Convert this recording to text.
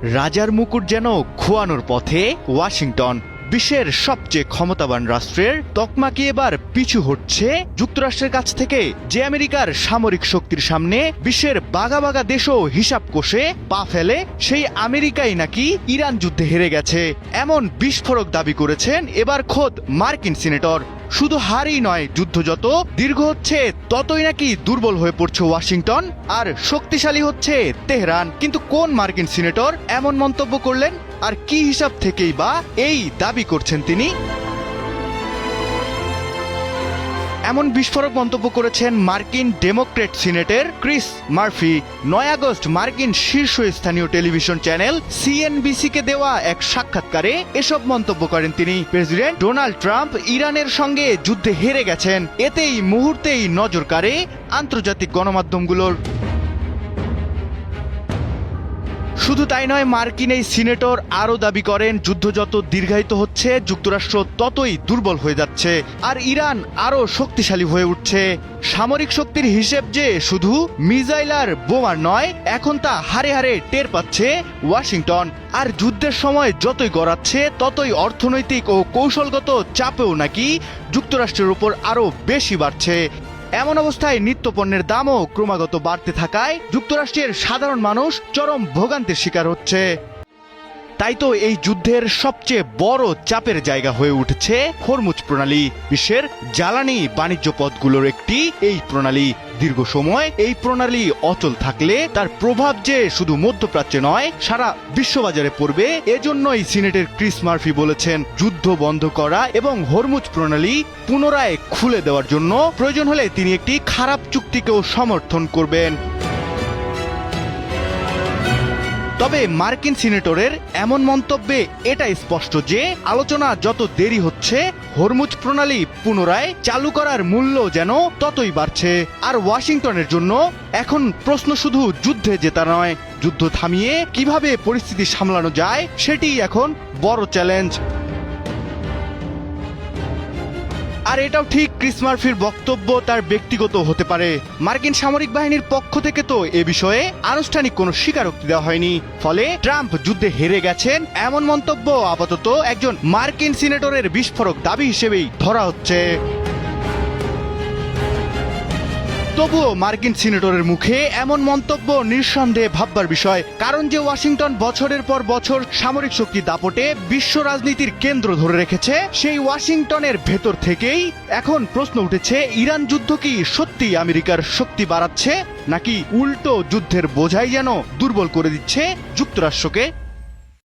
রাজার মুকুট যেন খোয়ানোর পথে ওয়াশিংটন। বিশ্বের সবচেয়ে ক্ষমতাবান রাষ্ট্রের তকমা কি এবার পিছু হটছে যুক্তরাষ্ট্রের কাছ থেকে, যে আমেরিকার সামরিক শক্তির সামনে বিশ্বের বাঘা বাঘা দেশও হিসাব কষে পা ফেলে, সেই আমেরিকাই নাকি ইরান যুদ্ধে হেরে গেছে এমন বিস্ফোরক দাবি করেছেন এবার খোদ মার্কিন সিনেটর। শুধু হারই নয়, যুদ্ধ যত দীর্ঘ হচ্ছে ততই নাকি দুর্বল হয়ে পড়ছে ওয়াশিংটন আর শক্তিশালী হচ্ছে তেহরান। কিন্তু কোন মার্কিন সিনেটর এমন মন্তব্য করলেন, আর কি হিসাব থেকেই বা এই দাবি করছেন তিনি? এমন বিস্ফোরক মন্তব্য করেছেন মার্কিন Democrat senator Chris Murphy. 9 August মার্কিন শীর্ষস্থানীয় টেলিভিশন চ্যানেল সিএনবিসি-কে দেওয়া এক সাক্ষাৎকারে এসব মন্তব্য করেন তিনি। প্রেসিডেন্ট ডোনাল্ড ট্রাম্প ইরানের সঙ্গে যুদ্ধে হেরে গেছেন, এতেই মুহূর্তেই নজর কাড়ে আন্তর্জাতিক গণমাধ্যমগুলোর। শুধু তাই নয়, মার্কিন এই সিনেটর আরও দাবি করেন যুদ্ধ যত দীর্ঘায়িত হচ্ছে যুক্তরাষ্ট্র ততই দুর্বল হয়ে যাচ্ছে আর ইরান আরও শক্তিশালী হয়ে উঠছে। সামরিক শক্তির হিসেব যে শুধু মিসাইল আর বোমার নয়, এখন তা হারে হারে টের পাচ্ছে ওয়াশিংটন। আর যুদ্ধের সময় যতই গড়াচ্ছে ততই অর্থনৈতিক ও কৌশলগত চাপেও নাকি যুক্তরাষ্ট্রের উপর আরও বেশি বাড়ছে। এমন অবস্থায় নিত্যপণ্যের দামও ক্রমাগত বাড়তে থাকায় যুক্তরাষ্ট্রের সাধারণ মানুষ চরম ভোগান্তির শিকার হচ্ছে। তাই তো এই যুদ্ধের সবচেয়ে বড় চাপের জায়গা হয়ে উঠেছে হরমুজ প্রণালী। বিশ্বের জ্বালানি বাণিজ্য পথগুলোর একটি এই প্রণালী। দীর্ঘ সময় এই প্রণালী অচল থাকলে তার প্রভাব যে শুধু মধ্যপ্রাচ্যে নয়, সারা বিশ্ববাজারে পড়বে। এজন্যই সিনেটের ক্রিস মার্ফি বলেছেন যুদ্ধ বন্ধ করা এবং হরমুজ প্রণালী পুনরায় খুলে দেওয়ার জন্য প্রয়োজন হলে তিনি একটি খারাপ চুক্তিকেও সমর্থন করবেন। তবে মার্কিন সিনেটরের এমন মন্তব্যে এটা স্পষ্ট যে আলোচনা যত দেরি হচ্ছে, হরমুজ প্রণালী পুনরায় চালু করার মূল্য যেন ততই বাড়ছে। আর ওয়াশিংটনের জন্য এখন প্রশ্ন শুধু যুদ্ধে জেতা নয়, যুদ্ধ থামিয়ে কিভাবে পরিস্থিতি সামলানো যায় সেটিই এখন বড় চ্যালেঞ্জ। আর এটাও ঠিক, ক্রিস মার্ফির বক্তব্য তার ব্যক্তিগত হতে পারে। মার্কিন সামরিক বাহিনীর পক্ষ থেকে তো এ বিষয়ে আনুষ্ঠানিক কোনো স্বীকারোক্তি দেওয়া হয়নি। ফলে ট্রাম্প যুদ্ধে হেরে গেছেন এমন মন্তব্য আপাতত একজন মার্কিন সিনেটরের বিস্ফোরক দাবি হিসেবেই ধরা হচ্ছে। তবুও মার্কিন সিনেটরের মুখে এমন মন্তব্য নিঃসন্দেহে ভাববার বিষয়। কারণ যে ওয়াশিংটন বছরের পর বছর সামরিক শক্তি দাপটে বিশ্ব রাজনীতির কেন্দ্র ধরে রেখেছে, সেই ওয়াশিংটনের ভেতর থেকেই এখন প্রশ্ন উঠেছে, ইরান যুদ্ধ কি সত্যি আমেরিকার শক্তি বাড়াচ্ছে, নাকি উল্টো যুদ্ধের বোঝাই যেন দুর্বল করে দিচ্ছে যুক্তরাষ্ট্রকে?